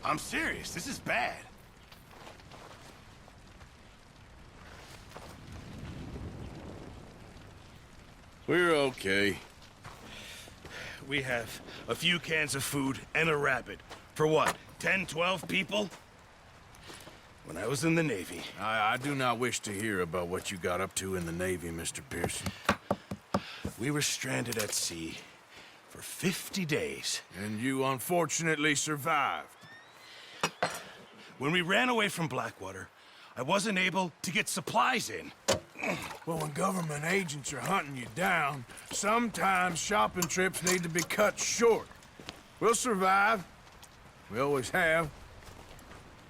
I'm serious. This is bad. We're okay. We have a few cans of food and a rabbit. For what, 10, 12 people? When I was in the Navy... I do not wish to hear about what you got up to in the Navy, Mr. Pearson. We were stranded at sea for 50 days. And you unfortunately survived. When we ran away from Blackwater, I wasn't able to get supplies in. Well, when government agents are hunting you down, sometimes shopping trips need to be cut short. We'll survive. We always have.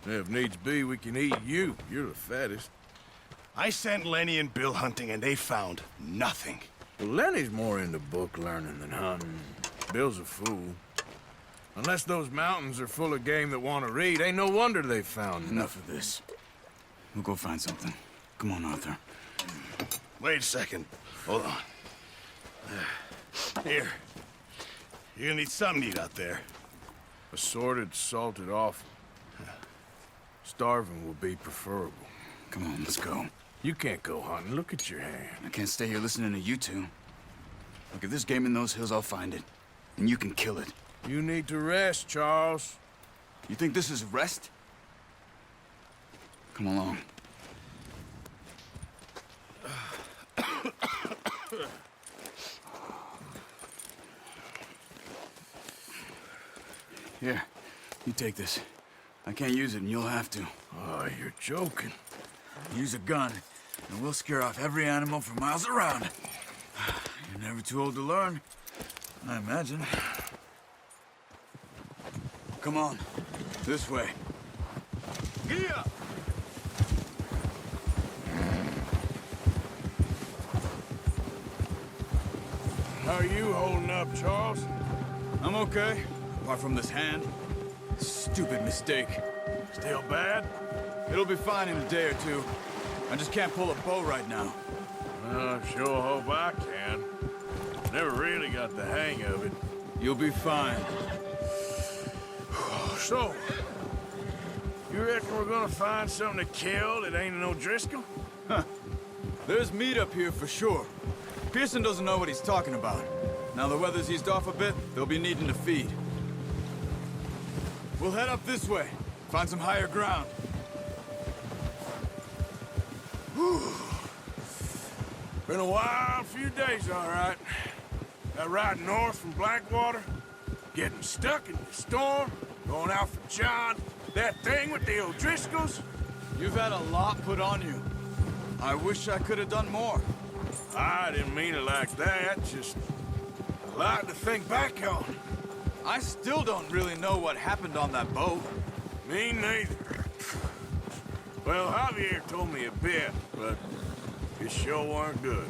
If needs be, we can eat you. You're the fattest. I sent Lenny and Bill hunting, and they found nothing. Well, Lenny's more into book learning than hunting. Bill's a fool. Unless those mountains are full of game that want to read, ain't no wonder they found Enough of this. We'll go find something. Come on, Arthur. Wait a second. Hold on. Here. You're gonna need something to eat out there. Assorted, salted offal. Starving will be preferable. Come on, let's go. You can't go hunting. Look at your hand. I can't stay here listening to you two. Look, if there's game in those hills, I'll find it. And you can kill it. You need to rest, Charles. You think this is rest? Come along. Here, you take this. I can't use it, and you'll have to. Oh, you're joking. Use a gun, and we'll scare off every animal for miles around. You're never too old to learn, I imagine. Come on, this way. Yeah. How are you holding up, Charles? I'm okay, apart from this hand. Stupid mistake. Still bad? It'll be fine in a day or two. I just can't pull a bow right now. I sure hope I can. Never really got the hang of it. You'll be fine. So, you reckon we're gonna find something to kill that ain't no Driscoll? There's meat up here for sure. Pearson doesn't know what he's talking about. Now the weather's eased off a bit, they'll be needing to feed. We'll head up this way. Find some higher ground. Whew. Been a wild few days, all right. That ride north from Blackwater, getting stuck in the storm, going out for John, that thing with the O'Driscolls. You've had a lot put on you. I wish I could have done more. I didn't mean it like that, just a lot to think back on. I still don't really know what happened on that boat. Me neither. Well, Javier told me a bit, but it sure weren't good.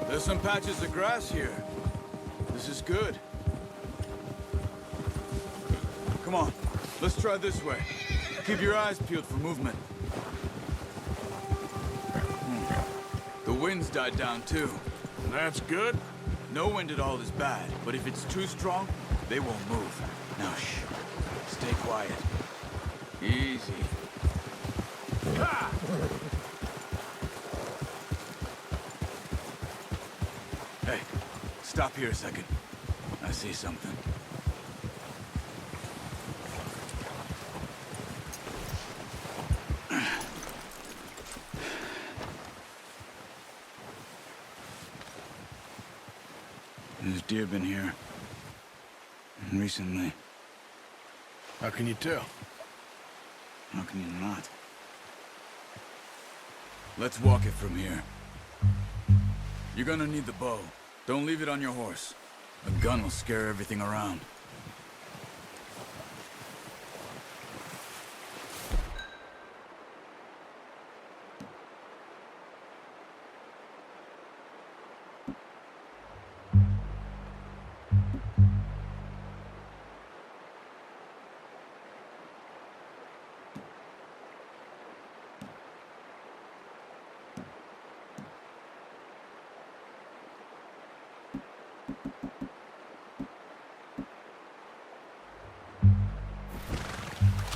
There's some patches of grass here. This is good. Come on, let's try this way. Keep your eyes peeled for movement. The wind's died down too. That's good. No wind at all is bad, but if it's too strong, they won't move. Now shh, stay quiet. Easy. Ha! Hey, stop here a second. I see something. There's deer been here. recently. How can you tell? How can you not? Let's walk it from here. You're gonna need the bow. Don't leave it on your horse. A gun will scare everything around.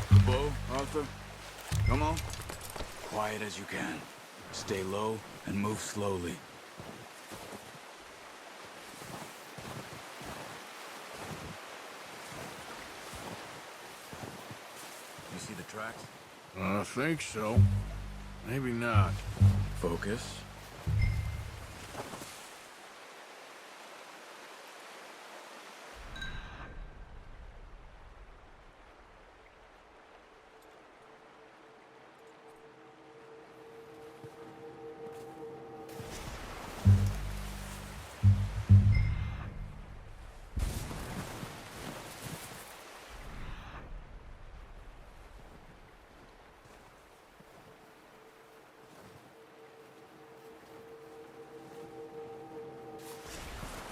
The bow, Arthur? Come on. Quiet as you can. Stay low and move slowly. You see the tracks? I think so. Maybe not. Focus.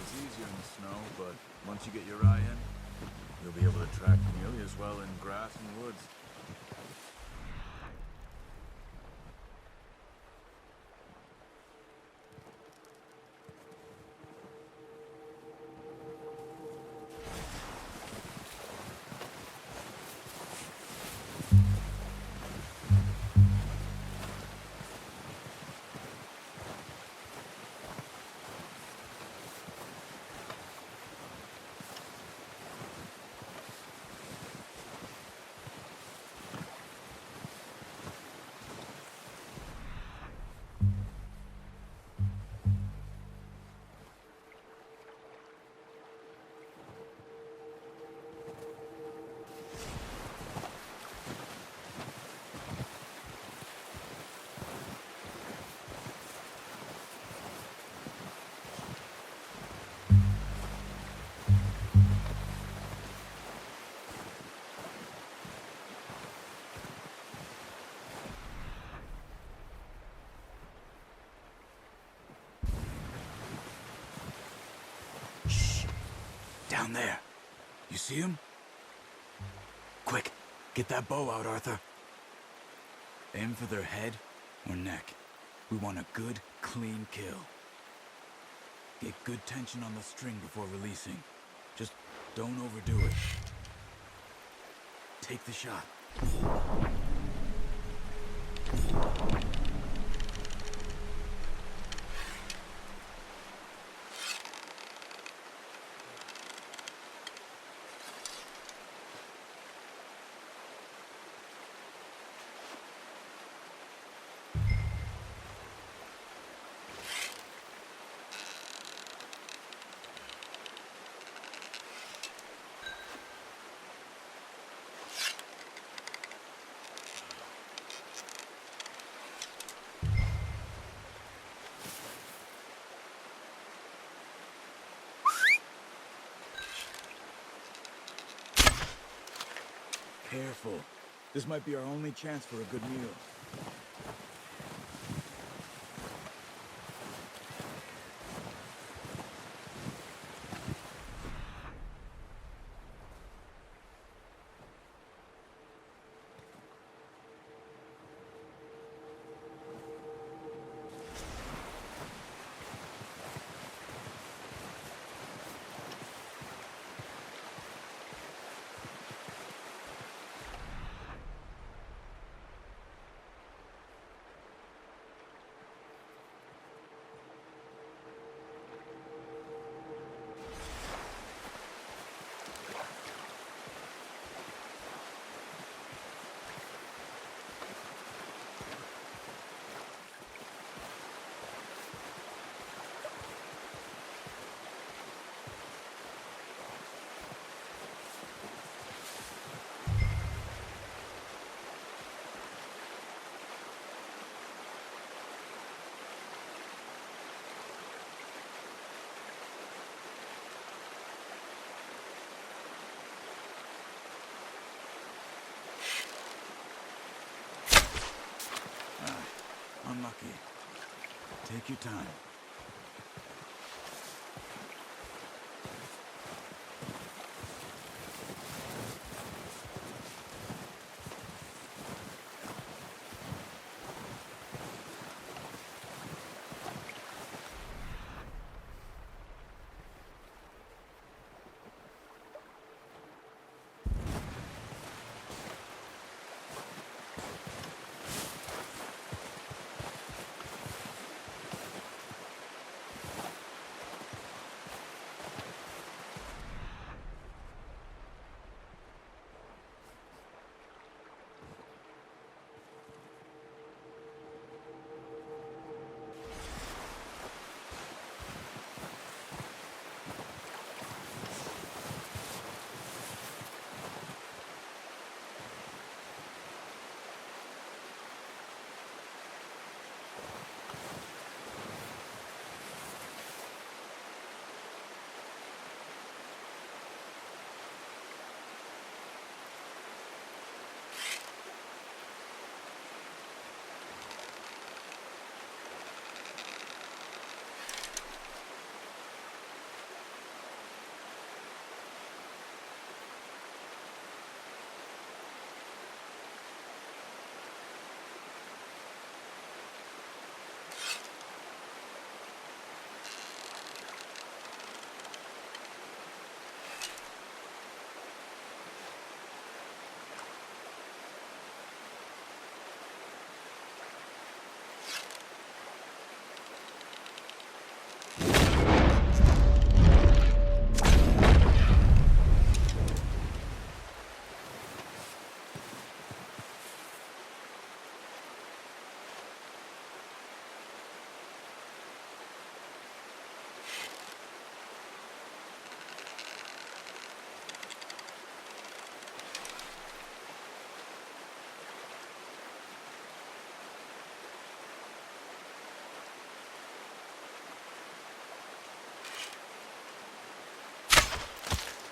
It's easier in the snow, but once you get your eye in, you'll be able to track nearly as well in grass and woods. Down there. You see him? Quick, get that bow out, Arthur. Aim for their head or neck. We want a good, clean kill. Get good tension on the string before releasing. Just don't overdo it. Take the shot. Careful. This might be our only chance for a good meal. Unlucky. Take your time.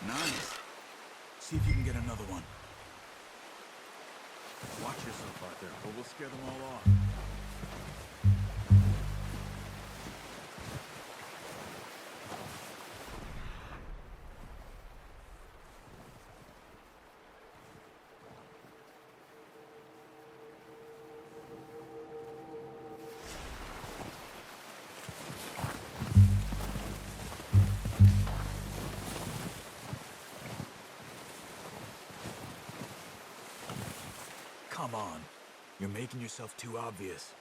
Nice. See if you can get another one. Watch yourself out there, or we'll scare them all off. Come on. You're making yourself too obvious.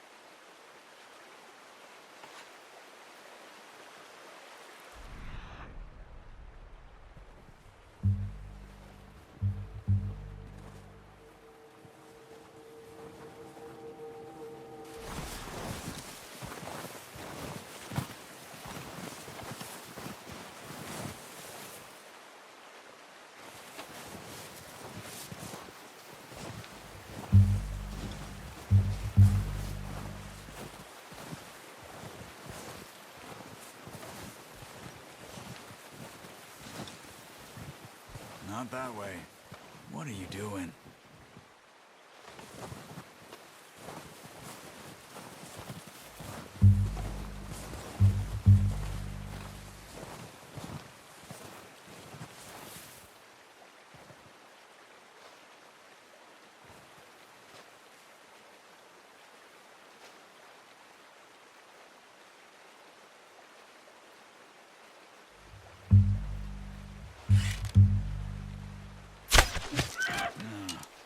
Not that way. What are you doing?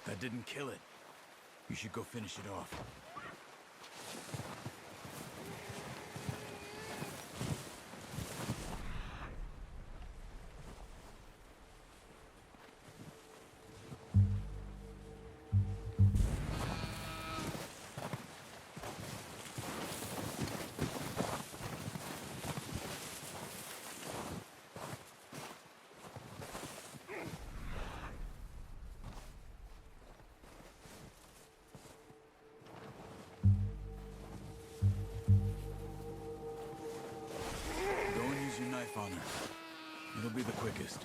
That didn't kill it. You should go finish it off. On her. It'll be the quickest.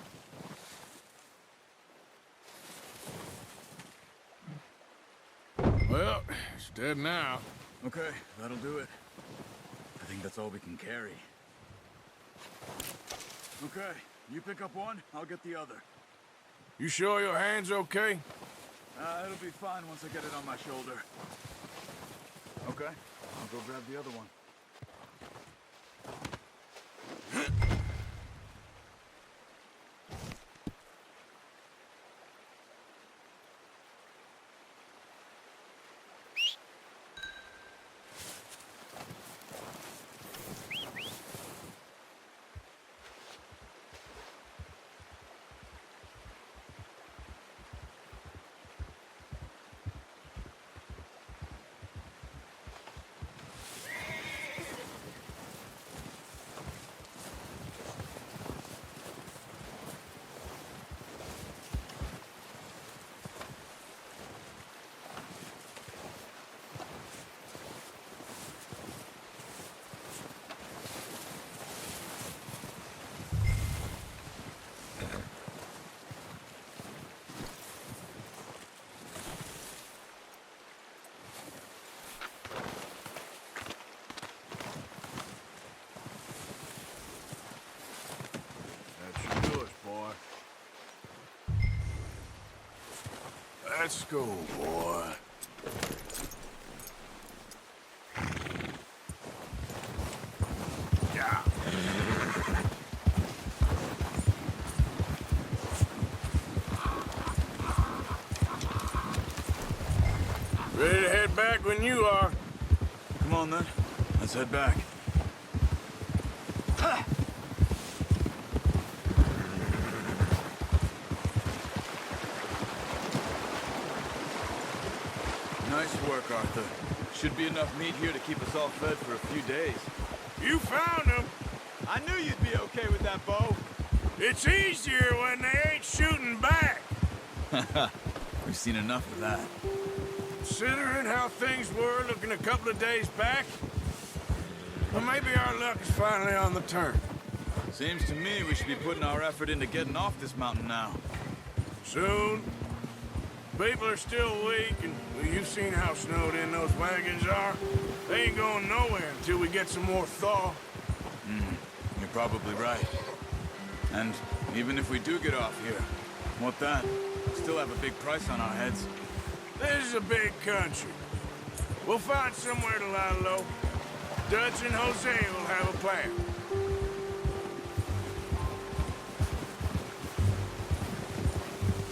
Well, it's dead now. Okay, that'll do it. I think that's all we can carry. Okay, you pick up one, I'll get the other. You sure your hand's okay? It'll be fine once I get it on my shoulder. Okay, I'll go grab the other one. That's yours, boy. Let's go, boy. Yeah. Ready to head back when you are. Come on then, let's head back. Nice work, Arthur. Should be enough meat here to keep us all fed for a few days. You found them. I knew you'd be okay with that bow. It's easier when they ain't shooting back. We've seen enough of that. Considering how things were looking a couple of days back, well, maybe our luck is finally on the turn. Seems to me we should be putting our effort into getting off this mountain now. Soon. People are still weak, and well, you've seen how snowed in those wagons are. They ain't going nowhere until we get some more thaw. You're probably right. And even if we do get off here, what then? Still have a big price on our heads. This is a big country. We'll find somewhere to lie low. Dutch and Jose will have a plan.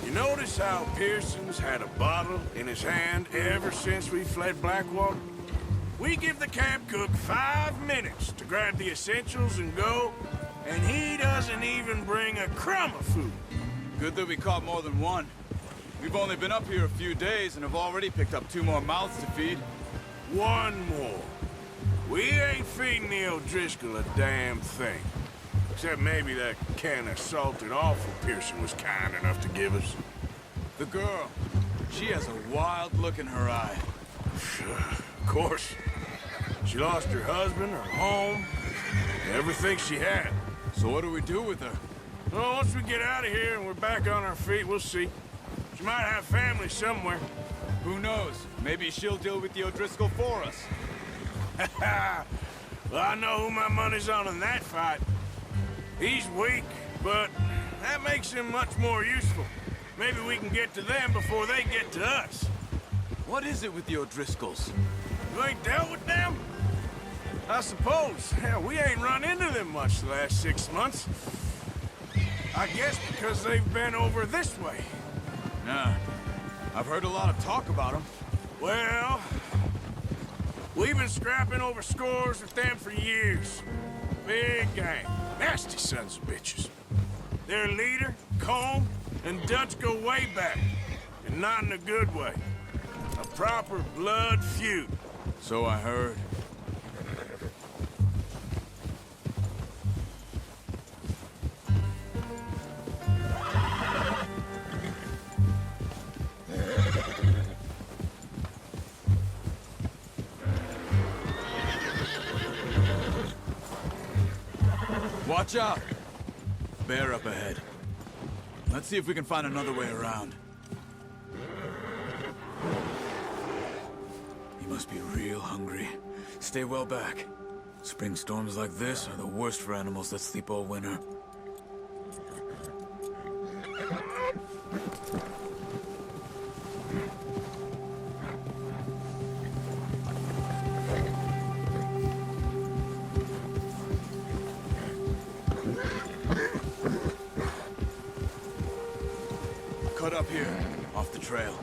You notice how Pearson's had a bottle in his hand ever since we fled Blackwater? We give the camp cook 5 minutes to grab the essentials and go, and he doesn't even bring a crumb of food. Good that we caught more than one. We've only been up here a few days and have already picked up 2 more mouths to feed. One more. We ain't feeding the O'Driscoll a damn thing. Except maybe that can of salted offal Pearson was kind enough to give us. The girl, she has a wild look in her eye. Of course. She lost her husband, her home, everything she had. So what do we do with her? Well, once we get out of here and we're back on our feet, we'll see. She might have family somewhere. Who knows? Maybe she'll deal with the O'Driscoll for us. Well, I know who my money's on in that fight. He's weak, but that makes him much more useful. Maybe we can get to them before they get to us. What is it with the O'Driscolls? You ain't dealt with them? I suppose. Hell, we ain't run into them much the last 6 months. I guess because they've been over this way. Nah, I've heard a lot of talk about them. Well, we've been scrapping over scores with them for years. Big gang. Nasty sons of bitches. Their leader, Combe, and Dutch go way back. And not in a good way. A proper blood feud. So I heard. Watch out! Bear up ahead. Let's see if we can find another way around. He Must be real hungry. Stay well back. Spring storms like this are the worst for animals that sleep all winter. Cut up here, off the trail.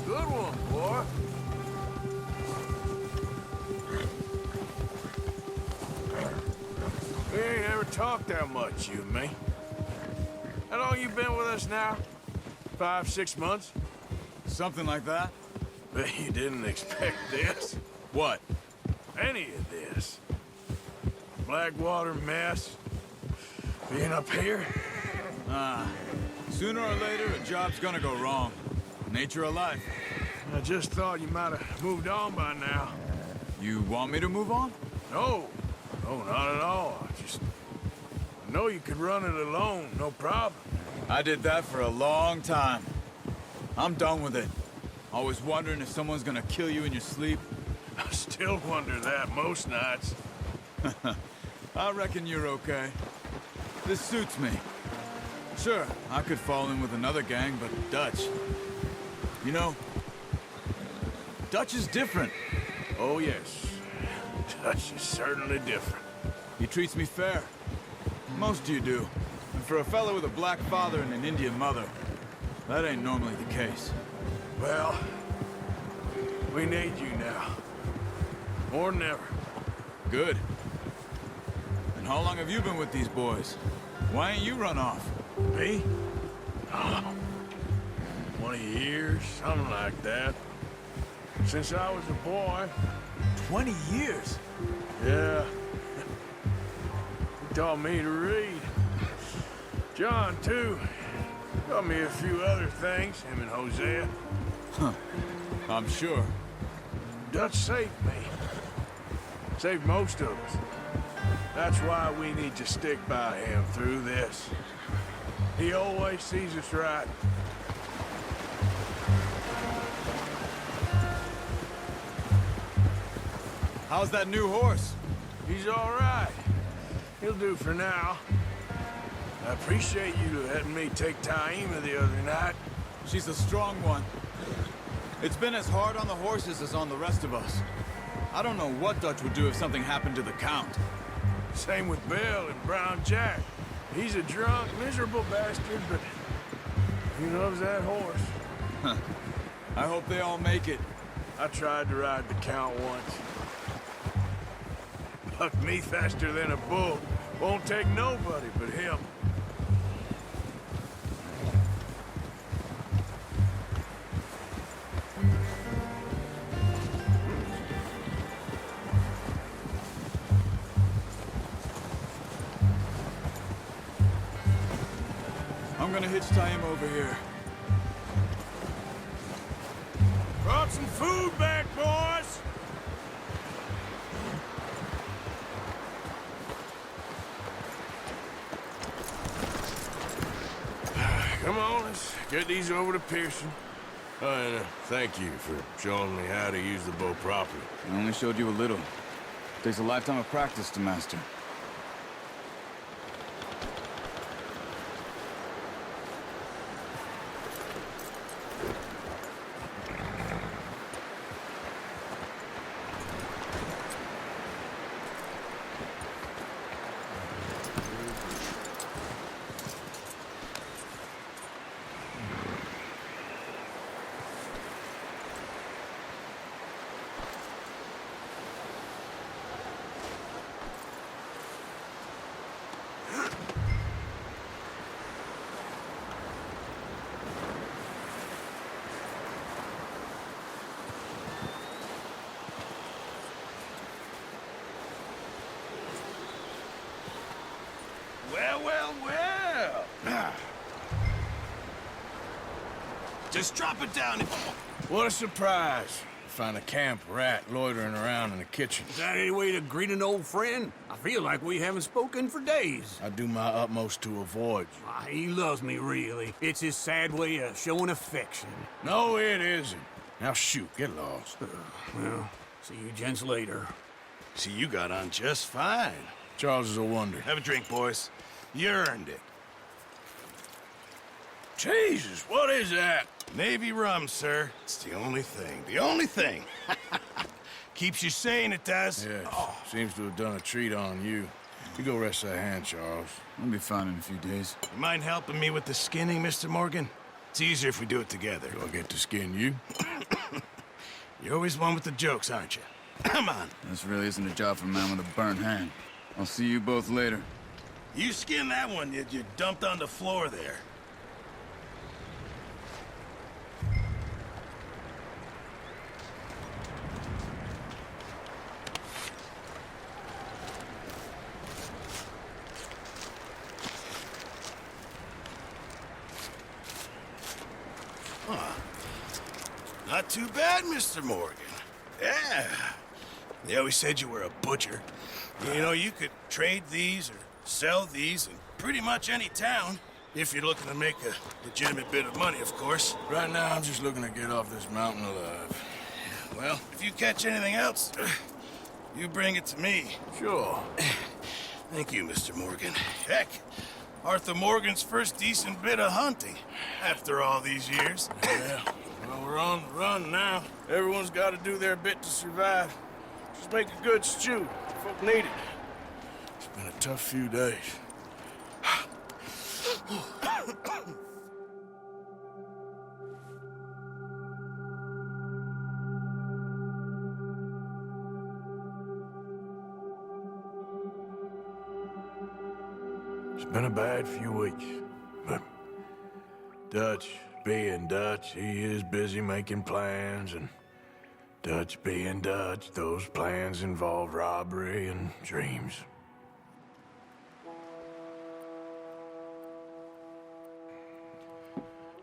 Good one, boy. We ain't ever talked that much, you and me. How long you been with us now? 5, 6 months? Something like that? Bet you didn't expect this. What? Any of this. Blackwater mess. Being up here. Sooner or later, a job's gonna go wrong. Nature of life. I just thought you might have moved on by now. You want me to move on? No. No, not at all. I know you could run it alone, no problem. I did that for a long time. I'm done with it. Always wondering if someone's gonna kill you in your sleep. I still wonder that most nights. I reckon you're okay. This suits me. Sure, I could fall in with another gang, but Dutch... You know, Dutch is different. Oh, yes. Dutch is certainly different. He treats me fair. Most of you do. And for a fellow with a black father and an Indian mother, that ain't normally the case. Well, we need you now. More than ever. Good. And how long have you been with these boys? Why ain't you run off? Me? Oh, 20 years, something like that. Since I was a boy. 20 years? Yeah. He taught me to read. John, too. Taught me a few other things, him and Hosea. Huh. I'm sure. Dutch saved me. Saved most of us. That's why we need to stick by him through this. He always sees us right. How's that new horse? He's all right. He'll do for now. I appreciate you letting me take Taima the other night. She's a strong one. It's been as hard on the horses as on the rest of us. I don't know what Dutch would do if something happened to the Count. Same with Bill and Brown Jack. He's a drunk, miserable bastard, but he loves that horse. I hope they all make it. I tried to ride the Count once. Bucked me faster than a bull. Won't take nobody but him. I'm gonna hitch tie him over here. Brought some food back, boys! Come on, let's get these over to Pearson. And thank you for showing me how to use the bow properly. I only showed you a little. Takes a lifetime of practice to master. Well. Just drop it down. What a surprise. Find a camp rat loitering around in the kitchen. Is that any way to greet an old friend? I feel like we haven't spoken for days. I do my utmost to avoid you. Ah, he loves me, really. It's his sad way of showing affection. No, it isn't. Now shoot, get lost. Well, see you gents later. See, you got on just fine. Charles is a wonder. Have a drink, boys. You earned it. Jesus, what is that? Navy rum, sir. It's the only thing. The only thing. Keeps you sane, it does. Yes, seems to have done a treat on you. You go rest that hand, Charles. I'll be fine in a few days. You mind helping me with the skinning, Mr. Morgan? It's easier if we do it together. Do I get to skin you? You're always one with the jokes, aren't you? Come on. This really isn't a job for a man with a burnt hand. I'll see you both later. You skinned that one you dumped on the floor there. Not too bad, Mr. Morgan. Yeah. They always said you were a butcher. You know, you could trade these or sell these in pretty much any town. If you're looking to make a legitimate bit of money, of course. Right now, I'm just looking to get off this mountain alive. Well, if you catch anything else, you bring it to me. Sure. Thank you, Mr. Morgan. Heck, Arthur Morgan's first decent bit of hunting after all these years. Yeah. Well, we're on the run now. Everyone's got to do their bit to survive. Just make a good stew. Folk need it. It's been a tough few days. It's been a bad few weeks, but Dutch being Dutch, he is busy making plans, and Dutch being Dutch, those plans involve robbery and dreams.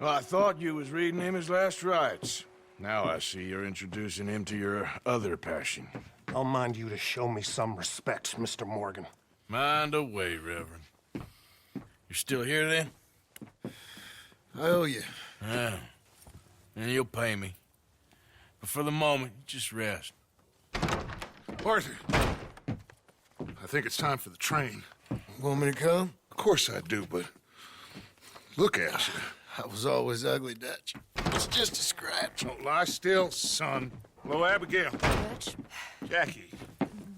Well, I thought you was reading him his last rites. Now I see you're introducing him to your other passion. I'll mind you to show me some respect, Mr. Morgan. Mind away, Reverend. You're still here, then? I owe you. Yeah. And you'll pay me. But for the moment, just rest. Arthur, I think it's time for the train. Want me to come? Of course I do, but look at you. I was always ugly, Dutch. It's just a scratch. Don't lie still, son. Hello, Abigail. Dutch, Jackie.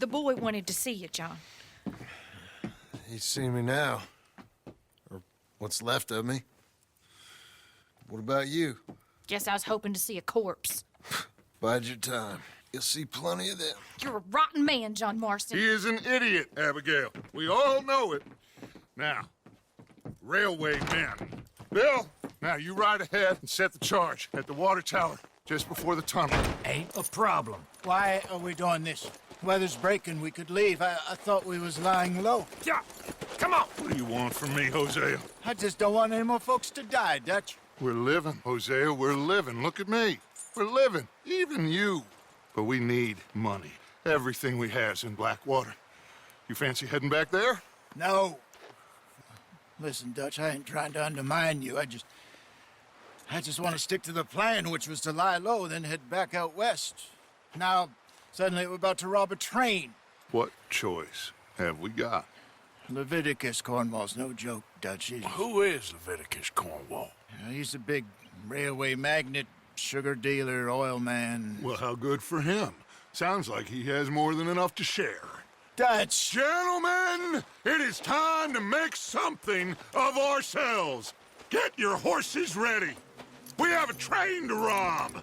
the boy wanted to see you, John. He's seen me now. Or what's left of me. What about you? Guess I was hoping to see a corpse. Bide your time. You'll see plenty of them. You're a rotten man, John Marston. He is an idiot, Abigail. We all know it. Now, railway men. Bill, now you ride ahead and set the charge at the water tower just before the tunnel. Ain't a problem. Why are we doing this? Weather's breaking. We could leave. I thought we was lying low. Yeah, come on. What do you want from me, Hosea? I just don't want any more folks to die, Dutch. We're living, Hosea. We're living. Look at me. We're living. Even you. But we need money. Everything we has in Blackwater. You fancy heading back there? No. Listen, Dutch, I ain't trying to undermine you. I just want to stick to the plan, which was to lie low, then head back out west. Now, suddenly we're about to rob a train. What choice have we got? Leviticus Cornwall's no joke, Dutch. Who is Leviticus Cornwall? He's a big railway magnate, sugar dealer, oil man. Well, how good for him. Sounds like he has more than enough to share. Dutch! Gentlemen, it is time to make something of ourselves. Get your horses ready. We have a train to rob.